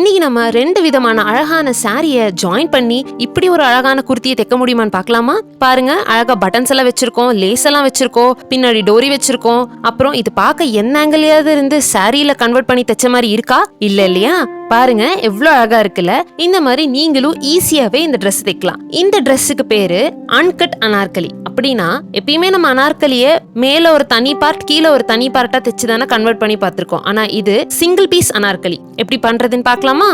இன்னைக்கு நம்ம 2 விதமான அழகான சாரிய ஜாயின் பண்ணி இப்படி ஒரு அழகான குர்த்தியை தைக்க முடியுமான்னு பார்க்கலாமா? பாருங்க, அழகா பட்டன்ஸ் எல்லாம் வச்சிருக்கோம், லேஸ் எல்லாம் வச்சிருக்கோம், பின்னாடி டோரி வச்சிருக்கோம். அப்புறம் இது பார்க்க என்ன ஆங்கிலயாவது இருந்து சாரியில கன்வெர்ட் பண்ணி தைச்ச மாதிரி இருக்கா? இல்ல இல்லையா? பாருங்க எவ்வளவு அழகா இருக்குல்ல. இந்த மாதிரி நீங்களும் ஈஸியாவே இந்த Dress தைக்கலாம். இந்த Dressக்கு பேரு அன்கட் அனார்கலி. அப்படின்னா எப்பயுமே நம்ம அனார்கலிய மேல ஒரு தனி பார்ட் கீழே ஒரு தனி பார்ட்டா தைச்சுதானே கன்வெர்ட் பண்ணி பார்த்திருக்கோம். ஆனா இது சிங்கிள் பீஸ் அனார்கலி. எப்படி பண்றதுன்னு பார்க்கலாமா?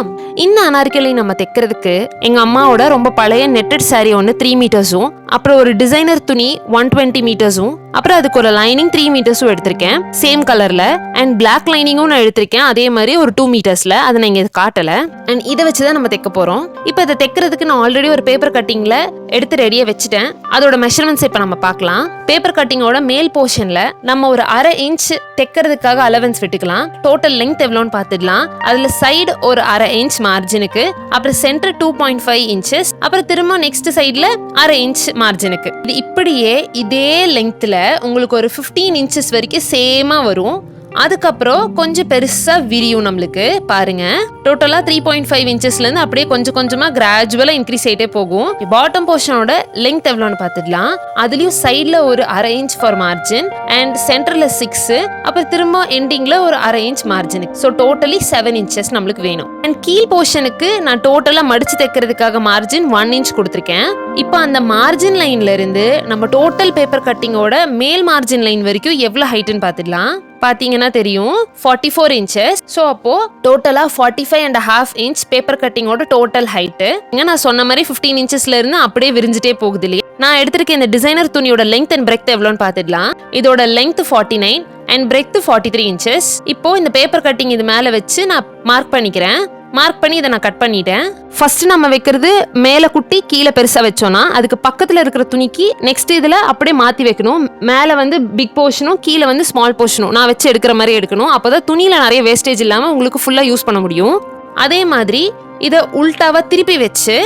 இந்த அனார்கலி நம்ம தைக்கிறதுக்கு எங்க அம்மாவோட ரொம்ப பழைய நெட்டட் சாரி ஒன்னு 3 மீட்டர்ஸும், அப்புறம் ஒரு டிசைனர் துணி 120 மீட்டர்ஸும், அப்புறம் அதுக்கு ஒரு லைனிங் 3 மீட்டர்ஸும் எடுத்திருக்கேன் சேம் கலர்ல. அண்ட் பிளாக் லைனிங்கும் நான் எடுத்திருக்கேன் அதே மாதிரி ஒரு 2 மீட்டர்ஸ்ல. அதை நான் இங்க காட்டல. அண்ட் இதை வச்சுதான் நம்ம தைக்க போறோம். இப்போ இதை தைக்கிறதுக்கு நான் ஆல்ரெடி ஒரு பேப்பர் கட்டிங்ல எடுத்து ரெடியா வச்சுட்டேன். அதோட மெஷர்மெண்ட்ஸ் இப்ப நம்ம பார்க்கலாம். பேப்பர் கட்டிங்கோட மேல் போர்ஷன்ல நம்ம ஒரு 1/2 இன்ச் தைக்கிறதுக்காக அலவன்ஸ் விட்டுக்கலாம். டோட்டல் லெங்த் எவ்வளோன்னு பார்த்துடலாம். அதுல சைடு ஒரு 1/2 இன்ச் மார்ஜினுக்கு, அப்புறம் சென்டர் 2.5 இன்ச்சஸ், அப்புறம் திரும்ப நெக்ஸ்ட் சைட்ல 1/2 இன்ச் மார்ஜினுக்கு. இது இப்படியே இதே லெங்த்ல உங்களுக்கு ஒரு 15 இன்ச்சஸ் வரைக்கும் சேமா வரும். அதுக்கப்புறம் கொஞ்சம் பெருசா விரியும் நம்மளுக்கு. பாருங்க, டோட்டலா 3.5 இன்ச்சஸ்ல இருந்து அப்படியே கொஞ்சம் கொஞ்சமா கிராஜுவலா இன்க்ரீஸ் ஆயிட்டே போகும். பாட்டம் போர்ஷனோட லெங்த் எவ்வளோன்னு பார்த்துடலாம். அதுலயும் சைட்ல ஒரு 1/2 இன்ச் ஃபார் மார்ஜின் அண்ட் சென்டர்ல 6, அப்புறம் திரும்ப எண்டிங்ல ஒரு 1/2 இன்ச் மார்ஜினுக்கு. ஸோ டோட்டலி 7 இன்ச்சஸ் நம்மளுக்கு வேணும். அண்ட் கீழ் போர்ஷனுக்கு நான் டோட்டலா மடிச்சு தைக்கிறதுக்காக மார்ஜின் 1 இன்ச் கொடுத்துருக்கேன். இப்போ அந்த மார்ஜின் லைன்ல இருந்து நம்ம டோட்டல் பேப்பர் கட்டிங்கோட மேல் மார்ஜின் லைன் வரைக்கும் எவ்வளவு ஹைட்னு பார்த்துடலாம். பாத்தீங்கன்னா தெரியும் 44 இன்ச்சஸ். ஸோ அப்போ டோட்டலா 45.5 இன்ச் பேப்பர் கட்டிங்கோட டோட்டல் ஹைட்டு. நான் சொன்ன மாதிரி 15 இன்ச்சஸ்ல இருந்து அப்படியே விரிஞ்சிட்டே போகுது இல்லையா? நான் எடுத்திருக்க இந்த டிசைனர் துணியோட லெங்த் அண்ட் பிரெத் எவ்வளோன்னு பார்த்துடலாம். இதோட லெங்த் 49 அண்ட் பிரெத் 43 இன்ச்சஸ். இப்போ இந்த பேப்பர் கட்டிங் இது மேல வச்சு நான் மார்க் பண்ணிக்கிறேன். மார்க் பண்ணி இதை நான் கட் பண்ணிட்டேன். ஃபர்ஸ்ட் நம்ம வைக்கிறது மேல குட்டி கீழே பெருசா வச்சோம்னா அதுக்கு பக்கத்துல இருக்கிற துணிக்கு நெக்ஸ்ட் இதுல அப்படியே மாத்தி வைக்கணும். மேல வந்து பிக் போர்ஷனும் கீழே வந்து ஸ்மால் போர்ஷனும் நான் வச்சு எடுக்கிற மாதிரி எடுக்கணும். அப்போதான் துணியில நிறைய வேஸ்டேஜ் இல்லாம உங்களுக்கு ஃபுல்லா யூஸ் பண்ண முடியும். அதே மாதிரி இதை உல்டாவா திருப்பி வச்சு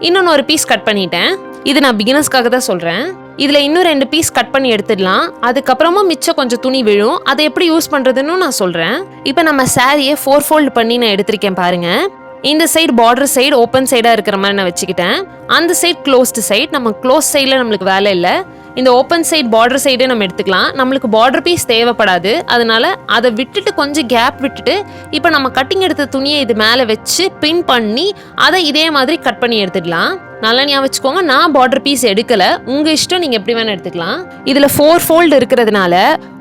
இன்னொன்னு ஒரு பீஸ் கட் பண்ணிட்டேன். இது நான் பிகினர்ஸ்க்காக தான் சொல்றேன். இதுல இன்னும் 2 பீஸ் கட் பண்ணி எடுத்துடலாம். அதுக்கப்புறமா மிச்சம் கொஞ்சம் துணி விழும். அதை எப்படி யூஸ் பண்றதுன்னு நான் சொல்றேன். இப்போ நம்ம சாரியை 4 ஃபோல்ட் பண்ணி நான் எடுத்திருக்கேன் பாருங்க. இந்த சைடு பார்டர் சைடு ஓப்பன் சைடா இருக்கிற மாதிரி நான் வச்சுக்கிட்டேன். அந்த சைடு க்ளோஸ்டு சைடு. நம்ம க்ளோஸ் சைட்ல நம்மளுக்கு வேலை இல்லை. இந்த ஓப்பன் சைடு பார்டர் சைடே நம்ம எடுத்துக்கலாம். நம்மளுக்கு பார்டர் பீஸ் தேவைப்படாது. அதனால அதை விட்டுட்டு கொஞ்சம் கேப் விட்டுட்டு இப்போ நம்ம கட்டிங் எடுத்த துணியை இது மேலே வச்சு பின் பண்ணி அதை இதே மாதிரி கட் பண்ணி எடுத்துடலாம். நல்லா ஞாபகம் வச்சுக்கோங்க, நான் பார்டர் பீஸ் எடுக்கல. உங்க இஷ்டம், நீங்க எப்படி வேணா எடுத்துக்கலாம். இதுல 4 ஃபோல்டு இருக்கிறதுனால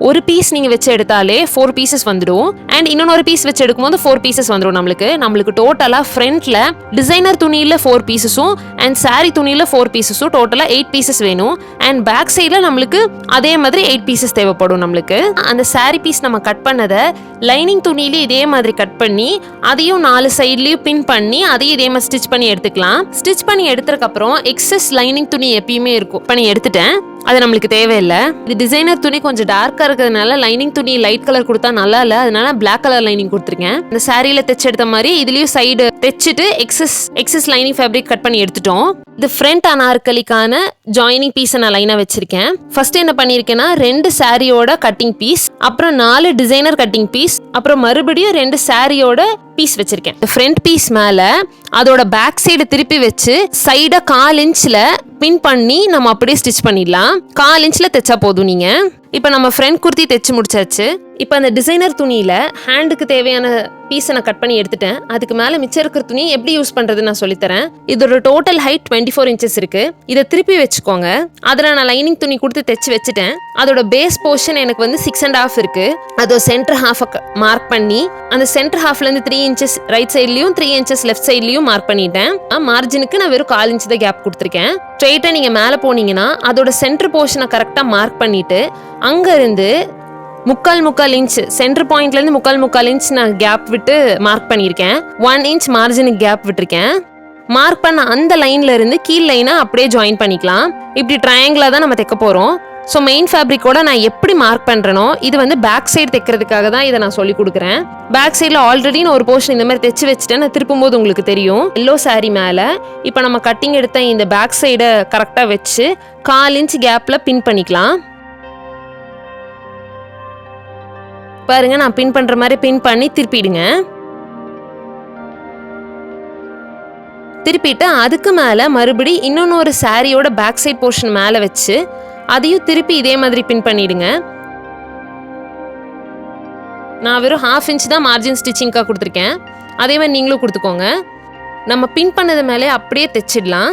ஒரு பீஸ் நீங்க வச்சு எடுத்தாலே 4 பீசஸ் வந்துடும். அண்ட் இன்னொரு பீஸ் வச்சு எடுக்கும்போது 4 பீசஸ் வந்துடும். நம்மளுக்கு டோட்டலா ஃப்ரண்ட்ல டிசைனர் துணியில 4 பீசஸும் அண்ட் சாரி துணியில 4 பீசஸும் டோட்டலா 8 பீசஸ் வேணும். அண்ட் பேக் சைட்ல நம்மளுக்கு அதே மாதிரி 8 பீசஸ் தேவைப்படும். நம்மளுக்கு அந்த சாரி பீஸ் நம்ம கட் பண்ணதை லைனிங் துணியில இதே மாதிரி கட் பண்ணி அதையும் 4 சைட்லயும் பின் பண்ணி அதையும் இதே மாதிரி ஸ்டிச் பண்ணி எடுத்துக்கலாம். ஸ்டிச் பண்ணி அப்புறம் எக்ஸஸ் லைனிங் துணி எப்பயுமே இருக்கும். பண்ணி எடுத்துட்டேன். அது நம்மளுக்கு தேவையில்லை. இது டிசைனர் துணி கொஞ்சம் டார்க்கா இருக்கிறதுனால லைனிங் துணி லைட் கலர் கொடுத்தா நல்லா இல்லை. அதனால பிளாக் கலர் லைனிங் கொடுத்துருக்கேன். இந்த சாரியில தைச்சு எடுத்த மாதிரி இதுலயும் சைடு தைச்சிட்டு எக்ஸஸ் லைனிங் ஃபேப்ரிக் கட் பண்ணி எடுத்துட்டோம். இது ஃப்ரண்ட் அனார்கலிக்கான ஜாயினிங் பீஸை நான் லைனா வச்சிருக்கேன். ஃபர்ஸ்ட் என்ன பண்ணிருக்கேன்னா 2 சாரியோட கட்டிங் பீஸ், அப்புறம் 4 டிசைனர் கட்டிங் பீஸ், அப்புறம் மறுபடியும் 2 சாரியோட பீஸ் வச்சிருக்கேன். ஃப்ரண்ட் பீஸ் மேல அதோட பேக் சைடு திருப்பி வச்சு சைட 1/4 இன்ச்ல பின் பண்ணி நம்ம அப்படியே ஸ்டிச் பண்ணிடலாம். 1/4 இன்ச்ல தைச்சா போதும். நீங்க இப்ப நம்ம ஃப்ரண்ட் குர்த்தி தைச்சு முடிச்சாச்சு. இப்ப அந்த டிசைனர் துணியில ஹேண்டுக்கு தேவையான பீஸை நான் கட் பண்ணி எடுத்துட்டேன். அதுக்கு மேல மிச்சம் இருக்கிற துணி எப்படி யூஸ் பண்றது நான் சொல்லித்தரேன். இதோட டோட்டல் ஹைட் 24 இன்ச்சஸ் இருக்கு. இதை திருப்பி வச்சுக்கோங்க. அதுல நான் லைனிங் துணி கொடுத்து தைச்சு வச்சுட்டேன். அதோட பேஸ் போர்ஷன் எனக்கு வந்து 6.5 இருக்கு. அதோட சென்டர் ஹாஃப் மார்க் பண்ணி அந்த சென்டர் ஹாஃப்ல இருந்து 3 இன்ச்சஸ் ரைட் சைட்லயும் 3 இன்ச்சஸ் லெஃப்ட் சைட்லயும் மார்க் பண்ணிட்டேன். மார்ஜினுக்கு நான் வெறும் 1/4 இன்ச் தான் கேப் கொடுத்துருக்கேன். ஸ்ட்ரெயிட்டா நீங்க மேல போனீங்கன்னா அதோட சென்டர் போர்ஷனை கரெக்டா மார்க் பண்ணிட்டு அங்க இருந்து 3/4 இன்ச் சென்டர் பாயிண்ட்ல இருந்து 3/4 இன்ச் நான் கேப் விட்டு மார்க் பண்ணியிருக்கேன். 1 இன்ச் மார்ஜினுக்கு கேப் விட்டுருக்கேன். மார்க் பண்ண அந்த லைன்ல இருந்து கீழ் லைனை அப்படியே ஜாயின் பண்ணிக்கலாம். இப்படி ட்ரையாங்கிளா தான் நம்ம தைக்க போறோம். ஸோ மெயின் ஃபேப்ரிக்கோட நான் எப்படி மார்க் பண்றேனோ இது வந்து பேக் சைடு தைக்கிறதுக்காக தான் இதை நான் சொல்லி கொடுக்குறேன். பேக் சைடில் ஆல்ரெடி நான் ஒரு போர்ஷன் இந்த மாதிரி தைச்சு வச்சுட்டேன். நான் திருப்பும் போது உங்களுக்கு தெரியும். எல்லோ சாரி மேலே இப்போ நம்ம கட்டிங் எடுத்த இந்த பேக் சைடை கரெக்டாக வச்சு 1/4 இன்ச் கேப்ல பின் பண்ணிக்கலாம். பாருங்க, நான் பின் பண்ற மாதிரி பின் பண்ணி திருப்பிடுங்க. திருப்பிட்டு அதுக்கு மேலே மறுபடி இன்னொன்று சாரியோட பேக் சைட் போர்ஷன் மேலே வச்சு அதையும் திருப்பி இதே மாதிரி பின் பண்ணிடுங்க. நான் வெறும் 1/2 இன்ச் தான் மார்ஜின் ஸ்டிச்சிங்காக கொடுத்துருக்கேன். அதே மாதிரி நீங்களும் கொடுத்துக்கோங்க. நம்ம பின் பண்ணது மேலே அப்படியே தைச்சிடலாம்.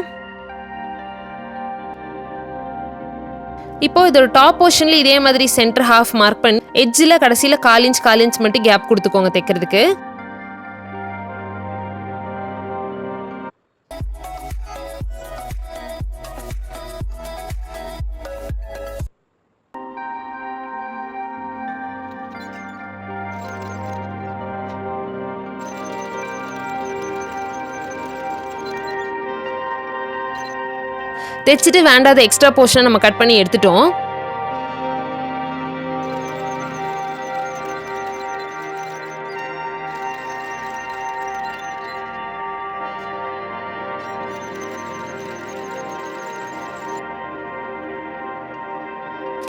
இப்போ இதோட டாப் போர்ஷன்ல இதே மாதிரி சென்டர் ஹாஃப் மார்க் பண்ணி எட்ஜில் கடைசியில் 1/4 இன்ச் மட்டும் கேப் கொடுத்துக்கோங்க தைக்கிறதுக்கு. தைச்சிட்டு வேண்டாத எக்ஸ்ட்ரா போர்ஷனை நம்ம கட் பண்ணி எடுத்துட்டோம்.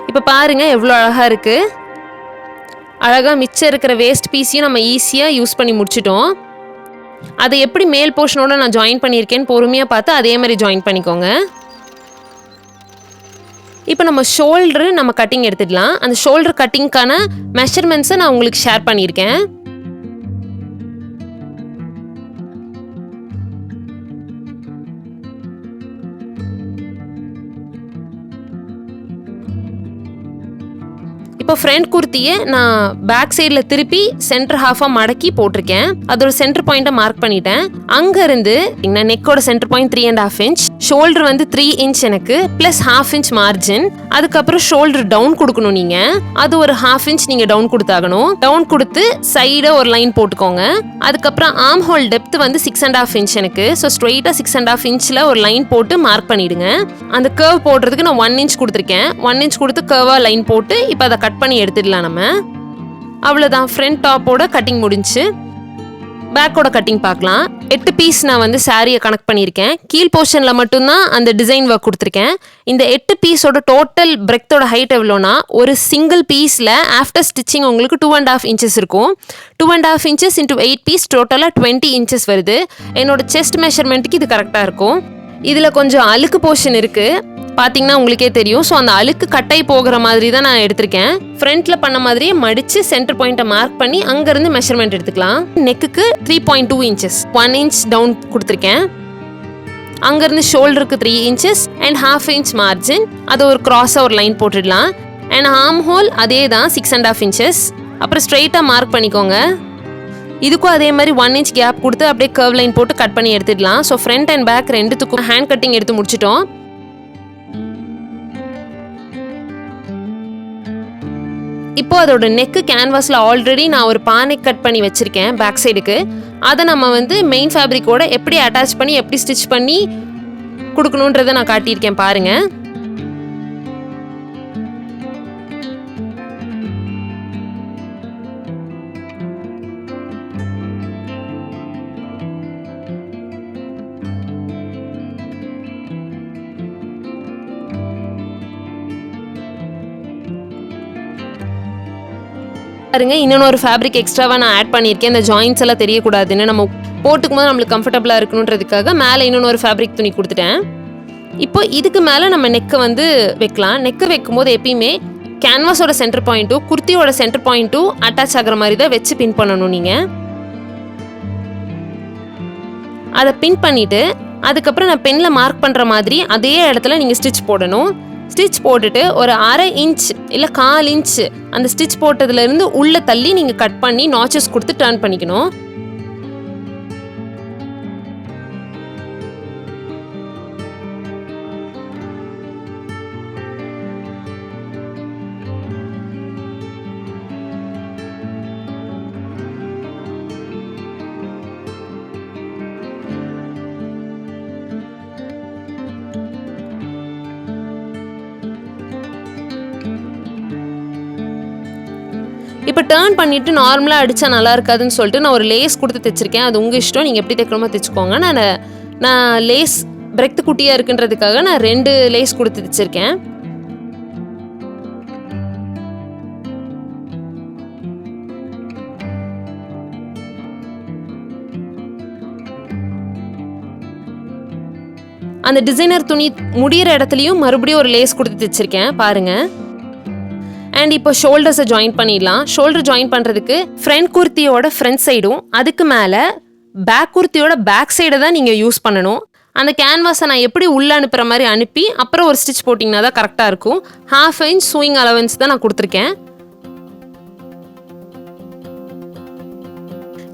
இப்போ பாருங்க எவ்வளோ அழகா இருக்கு. அழகா மிச்சம் இருக்கிற வேஸ்ட் பீஸையும் நம்ம ஈஸியாக யூஸ் பண்ணி முடிச்சிட்டோம். அதை எப்படி மேல் போர்ஷனோட நான் ஜாயின் பண்ணியிருக்கேன்னு பொறுமையாக பார்த்து அதே மாதிரி ஜாயின் பண்ணிக்கோங்க. இப்போ நம்ம ஷோல்டரு நம்ம கட்டிங் எடுத்துடலாம். அந்த ஷோல்டர் கட்டிங்க்கான மெஷர்மெண்ட்ஸை நான் உங்களுக்கு ஷேர் பண்ணியிருக்கேன். இப்போ ஃப்ரண்ட் குர்த்தியை நான் பேக் சைடில் திருப்பி சென்டர் ஹாஃபாக மடக்கி போட்டிருக்கேன். அதோட சென்டர் பாயிண்ட்டை மார்க் பண்ணிட்டேன். அங்கேருந்து நெக்கோட சென்டர் பாயிண்ட் 3.5 இன்ச், ஷோல்டர் வந்து 3 இன்ச் எனக்கு ப்ளஸ் 1/2 இன்ச் மார்ஜின். அதுக்கப்புறம் ஷோல்டர் டவுன் கொடுக்கணும் நீங்கள். அது ஒரு 1/2 இன்ச் நீங்கள் டவுன் கொடுத்தாகணும். டவுன் கொடுத்து சைடை ஒரு லைன் போட்டுக்கோங்க. அதுக்கப்புறம் ஆர்ம் ஹோல் டெப்த் வந்து 6.5 இன்ச் எனக்கு. ஸோ ஸ்ட்ரெயிட்டாக 6.5 இன்ச்சில் ஒரு லைன் போட்டு மார்க் பண்ணிடுங்க. அந்த கர்வ் போடுறதுக்கு நான் 1 இன்ச் கொடுத்துருக்கேன். 1 இன்ச் கொடுத்து கர்வாக லைன் போட்டு இப்போ அதை கட் பண்ணி எடுத்துடலாம் நம்ம. அவ்வளோதான், ஃப்ரண்ட் டாப்போட கட்டிங் முடிஞ்சு. பேக்கோட கட்டிங் பார்க்கலாம். 8 பீஸ் நான் வந்து சாரியை கனெக்ட் பண்ணியிருக்கேன். கீழ் போர்ஷனில் மட்டும்தான் அந்த டிசைன் ஒர்க் கொடுத்துருக்கேன். இந்த 8 பீஸோட டோட்டல் பிரெக்த்தோட ஹைட் எவ்வளோனா, ஒரு சிங்கிள் பீஸில் ஆஃப்டர் ஸ்டிச்சிங் உங்களுக்கு 2.5 இன்ச்சஸ் இருக்கும். 2.5 இன்ச்சஸ் இன்ட்டு 8 பீஸ் டோட்டலாக 20 இன்ச்சஸ் வருது. என்னோட செஸ்ட் மெஷர்மெண்ட்டுக்கு இது கரெக்டாக இருக்கும். இதில் கொஞ்சம் அழுக்கு போர்ஷன் இருக்குது, பார்த்தீங்கன்னா உங்களுக்கே தெரியும். ஸோ அந்த அழுக்கு கட்டாய் போகிற மாதிரி தான் நான் எடுத்திருக்கேன். ஃப்ரண்ட்டில் பண்ண மாதிரியே மடித்து சென்டர் பாயிண்ட்டை மார்க் பண்ணி அங்கேருந்து மெஷர்மெண்ட் எடுத்துக்கலாம். நெக்குக்கு 3.2 இன்ச்சஸ் 1 இன்ச் டவுன் கொடுத்துருக்கேன். அங்கேருந்து ஷோல்டருக்கு 3 இன்ச்சஸ் அண்ட் 1/2 இன்ச் மார்ஜின். அதை ஒரு க்ராஸாக ஒரு லைன் போட்டுடலாம். அண்ட் ஆர்ம் ஹோல் அதே தான் 6.5 இன்ச்சஸ். அப்புறம் ஸ்ட்ரெயிட்டாக மார்க் பண்ணிக்கோங்க. இதுக்கும் அதே மாதிரி 1 இன்ச் கேப் கொடுத்து அப்படியே கர்வ் லைன் போட்டு கட் பண்ணி எடுத்துடலாம். ஸோ ஃப்ரண்ட் அண்ட் பேக் ரெண்டுத்துக்கும் ஹேண்ட் கட்டிங் எடுத்து முடிச்சிட்டோம். இப்போ அதோட நெக்கு கேன்வாஸில் ஆல்ரெடி நான் ஒரு பானை கட் பண்ணி வச்சுருக்கேன் பேக் சைடுக்கு. அதை நம்ம வந்து மெயின் ஃபேப்ரிக்கோட எப்படி அட்டாச் பண்ணி எப்படி ஸ்டிச் பண்ணி கொடுக்கணுன்றதை நான் காட்டியிருக்கேன் பாருங்கள். பாருங்க, இன்னொரு ஃபேப்ரிக் எக்ஸ்ட்ராவாக நான் ஆட் பண்ணியிருக்கேன். இந்த ஜாயின்ஸ் எல்லாம் தெரியக்கூடாதுன்னு, நம்ம போட்டுக்கும் போது நம்மளுக்கு கம்ஃபர்டபுளாக இருக்கணுன்றதுக்காக மேலே இன்னொரு ஃபேப்ரிக் துணி கொடுத்துட்டேன். இப்போ இதுக்கு மேலே நம்ம நெக்கை வந்து வைக்கலாம். நெக்கை வைக்கும்போது எப்பயுமே கேன்வாஸோட சென்டர் பாயிண்ட்டும் குர்த்தியோட சென்டர் பாயிண்ட்டும் அட்டாச் ஆகிற மாதிரி தான் வச்சு பின் பண்ணணும். நீங்கள் அதை பின் பண்ணிவிட்டு அதுக்கப்புறம் நான் பெனில் மார்க் பண்ணுற மாதிரி அதே இடத்துல நீங்கள் ஸ்டிச் போடணும். ஸ்டிச் போட்டுட்டு ஒரு 1/2 இன்ச் இல்லை 1/4 இன்ச் அந்த ஸ்டிச் போட்டதுலேருந்து உள்ளே தள்ளி நீங்கள் கட் பண்ணி நாச்சஸ் கொடுத்து டர்ன் பண்ணிக்கணும். இப்போ டர்ன் பண்ணிவிட்டு நார்மலாக அடித்தா நல்லா இருக்காதுன்னு சொல்லிட்டு நான் ஒரு லேஸ் கொடுத்து தைச்சிருக்கேன். அது உங்கள் இஷ்டம், நீங்கள் எப்படி தைக்கணுமோ தைச்சிக்கோங்க. நான் லேஸ் பிரெக்த் குட்டியாக இருக்குன்றதுக்காக நான் 2 லேஸ் கொடுத்து தைச்சிருக்கேன். அந்த டிசைனர் துணி முடிகிற இடத்துலையும் மறுபடியும் ஒரு லேஸ் கொடுத்து தைச்சிருக்கேன் பாருங்கள். அண்ட் இப்போ ஷோல்டர்ஸை ஜாயின் பண்ணிடலாம். ஷோல்டர் ஜாயின் பண்ணுறதுக்கு ஃப்ரண்ட் குர்த்தியோட ஃப்ரண்ட் சைடும் அதுக்கு மேலே பேக் குர்த்தியோட பேக் சைடை தான் நீங்கள் யூஸ் பண்ணணும். அந்த கேன்வாஸை நான் எப்படி உள்ளே அனுப்புகிற மாதிரி அனுப்பி அப்புறம் ஒரு ஸ்டிச் போட்டிங்கன்னா தான் கரெக்டாக இருக்கும். 1/2 inch சூயிங் அலவன்ஸ் தான் நான் கொடுத்துருக்கேன்.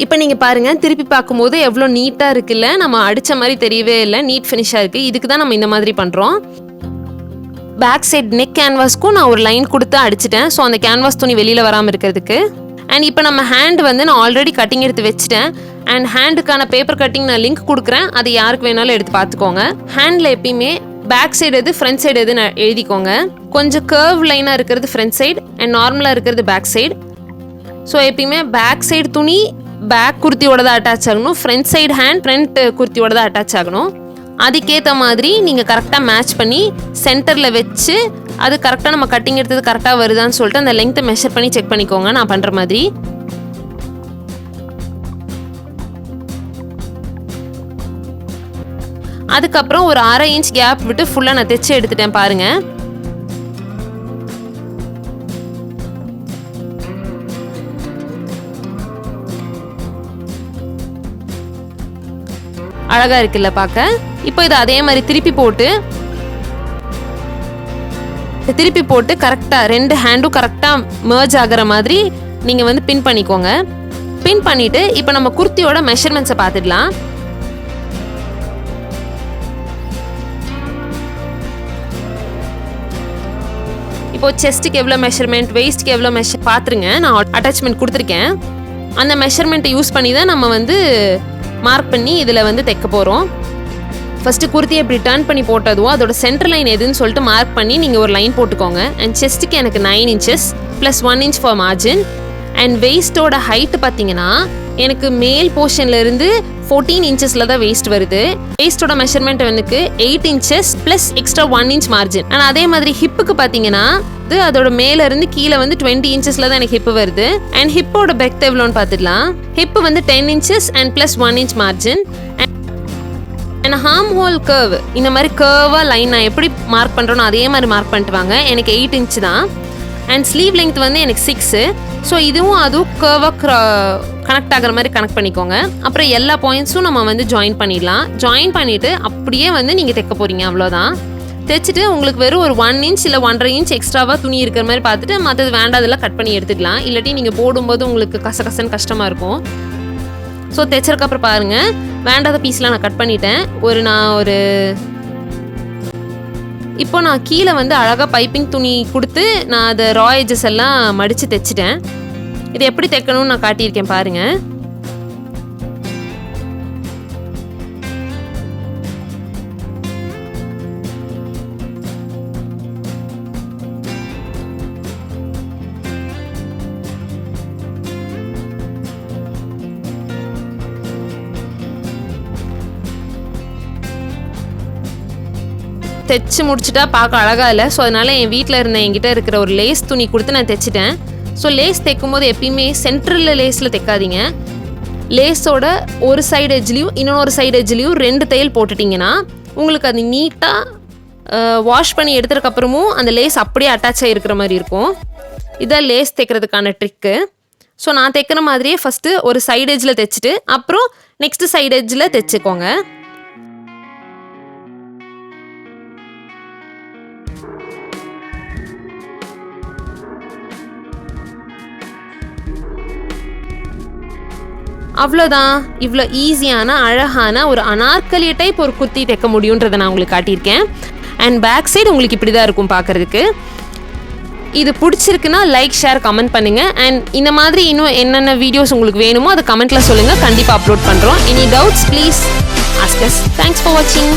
இப்போ நீங்கள் பாருங்கள், திருப்பி பார்க்கும்போது எவ்வளோ நீட்டாக இருக்குல்ல, நம்ம அடித்த மாதிரி தெரியவே இல்லை, நீட் ஃபினிஷாக இருக்குது. இதுக்கு தான் நம்ம இந்த மாதிரி பண்ணுறோம். பேக் சைட் நெக் கேன்வாஸ்க்கும் நான் ஒரு லைன் கொடுத்து அடிச்சிட்டேன். ஸோ அந்த கேன்வாஸ் துணி வெளியில் வராமல் இருக்கிறதுக்கு. அண்ட் இப்போ நம்ம ஹேண்ட் வந்து நான் ஆல்ரெடி கட்டிங் எடுத்து வச்சுட்டேன். அண்ட் ஹேண்டுக்கான பேப்பர் கட்டிங் நான் லிங்க் கொடுக்குறேன், அது யாருக்கு வேணாலும் எடுத்து பார்த்துக்கோங்க. ஹேண்டில் எப்பயுமே பேக் சைடு எது ஃப்ரண்ட் சைடு எது எழுதிக்கோங்க. கொஞ்சம் கர்வ் லைனாக இருக்கிறது ஃப்ரண்ட் சைடு அண்ட் நார்மலாக இருக்கிறது பேக் சைடு. ஸோ எப்பயுமே பேக் சைடு துணி பேக் குர்த்தியோட தான் அட்டாச் ஆகணும், ஃப்ரண்ட் சைடு ஹேண்ட் ஃப்ரண்ட் குர்த்தியோட தான் அட்டாச் ஆகணும். அதுக்கேற்ற மாதிரி நீங்கள் கரெக்டாக மேட்ச் பண்ணி சென்டரில் வச்சு அது கரெக்டாக நம்ம கட்டிங் எடுத்தது கரெக்டாக வருதான்னு சொல்லிட்டு அந்த லெங்க்த்தை மெஷர் பண்ணி செக் பண்ணிக்கோங்க நான் பண்ணுற மாதிரி. அதுக்கப்புறம் ஒரு 1/2 inch கேப் விட்டு ஃபுல்லாக நான் தைச்சு எடுத்துட்டேன் பாருங்கள். அழகாக இருக்குல்ல பார்க்க. இப்போ இதை அதே மாதிரி திருப்பி போட்டு கரெக்டாக 2 ஹேண்டும் கரெக்டாக மர்ஜ் ஆகிற மாதிரி நீங்கள் வந்து பின் பண்ணிக்கோங்க. பின் பண்ணிவிட்டு இப்போ நம்ம குர்த்தியோட மெஷர்மெண்ட்ஸை பார்த்துடலாம். இப்போ செஸ்ட்டுக்கு எவ்வளோ மெஷர்மெண்ட், வெயிஸ்ட்டுக்கு எவ்வளோ பார்த்துருங்க. நான் அட்டாச்மெண்ட் கொடுத்துருக்கேன். அந்த மெஷர்மெண்ட்டை யூஸ் பண்ணி தான் நம்ம வந்து மார்க் பண்ணி இதில் வந்து தைக்க போகிறோம். ஃபஸ்ட்டு குர்த்தியை இப்படி டர்ன் பண்ணி போட்டதும் அதோட சென்டர் லைன் எதுன்னு சொல்லிட்டு மார்க் பண்ணி நீங்கள் ஒரு லைன் போட்டுக்கோங்க. அண்ட் செஸ்ட்டுக்கு எனக்கு 9 inches plus 1 inch for margin. And வெயிஸ்ட்டோட ஹைட்டு பார்த்தீங்கன்னா எனக்கு மேல் போர்ஷன்லேருந்து 14 inchஸில் தான் வெயிஸ்ட் வருது. வெயிஸ்ட்டோட மெஷர்மெண்ட் எனக்கு 8 inches plus extra 1 inch margin. And அதே மாதிரி ஹிப்புக்கு பார்த்தீங்கன்னா அதோட மேலேருந்து கீழே வந்து 20 inchஸில் தான் எனக்கு ஹிப்பு வருது. அண்ட் ஹிப்போட பெக்த் எவ்வளோன்னு பார்த்துக்கலாம். ஹிப்பு வந்து 10 inches and plus 1 inch margin. And harm whole curve இந்த மாதிரி கர்வாக லைன் நான் எப்படி மார்க் பண்ணுறோன்னு அதே மாதிரி மார்க் பண்ணிட்டு வாங்க. எனக்கு 8 inch தான். அண்ட் ஸ்லீவ் லெங்த் வந்து எனக்கு 6. ஸோ இதுவும் அதுவும் கர்வாக கனெக்ட் ஆகிற மாதிரி கனெக்ட் பண்ணிக்கோங்க. அப்புறம் எல்லா பாயிண்ட்ஸும் நம்ம வந்து ஜாயின் பண்ணிடலாம். ஜாயின் பண்ணிவிட்டு அப்படியே வந்து நீங்கள் தைக்க போகிறீங்க, அவ்வளோதான். தைச்சிட்டு உங்களுக்கு வெறும் ஒரு 1 inch இல்லை 1.5 inch எக்ஸ்ட்ராவாக துணி இருக்கிற மாதிரி பார்த்துட்டு மற்றது வேண்டாதெல்லாம் கட் பண்ணி எடுத்துக்கலாம். இல்லாட்டி நீங்கள் போடும்போது உங்களுக்கு கசகசன்னு கஷ்டமாக இருக்கும். ஸோ தைச்சதுக்கப்புறம் பாருங்கள், வேண்டாத பீஸ்லாம் நான் கட் பண்ணிட்டேன். இப்போ நான் கீழே வந்து அழகாக பைப்பிங் துணி கொடுத்து நான் அதை ரா எட்ஜஸ் எல்லாம் மடித்து தைச்சிட்டேன். இது எப்படி தைக்கணும்னு நான் காட்டியிருக்கேன் பாருங்கள். தைச்சு முடிச்சுட்டா பார்க்க அழகாக இல்லை. ஸோ அதனால் என் வீட்டில் இருந்த என்கிட்ட இருக்கிற ஒரு லேஸ் துணி கொடுத்து நான் தைச்சிட்டேன். ஸோ லேஸ் தைக்கும் போது எப்பயுமே சென்ட்ரலில் லேஸில் தைக்காதீங்க. லேஸோட ஒரு சைடு எட்ஜ்லேயும் இன்னொரு சைடு எட்ஜ்லேயும் 2 தையல் போட்டுட்டிங்கன்னா உங்களுக்கு அது நீட்டாக வாஷ் பண்ணி எடுத்ததுக்கப்புறமும் அந்த லேஸ் அப்படியே அட்டாச் ஆகிருக்கிற மாதிரி இருக்கும். இதான் லேஸ் தைக்கிறதுக்கான ட்ரிக்கு. ஸோ நான் தைக்கிற மாதிரியே ஃபஸ்ட்டு ஒரு சைடு எட்ஜில் தைச்சிட்டு அப்புறம் நெக்ஸ்ட்டு சைடு எட்ஜில் தைச்சிக்கோங்க. அவ்வளோதான். இவ்வளோ ஈஸியான அழகான ஒரு அனார்கலி டைப் ஒரு குர்த்தி தைக்க முடியுன்றதை நான் உங்களுக்கு காட்டியிருக்கேன். அண்ட் பேக் சைடு உங்களுக்கு இப்படி தான் இருக்கும் பார்க்குறதுக்கு. இது பிடிச்சிருக்குன்னா லைக், ஷேர், கமெண்ட் பண்ணுங்கள். அண்ட் இந்த மாதிரி இன்னும் என்னென்ன வீடியோஸ் உங்களுக்கு வேணுமோ அதை கமெண்ட்டில் சொல்லுங்கள், கண்டிப்பாக அப்லோட் பண்ணுறோம். Any doubts please ask as. Thanks for வாட்சிங்.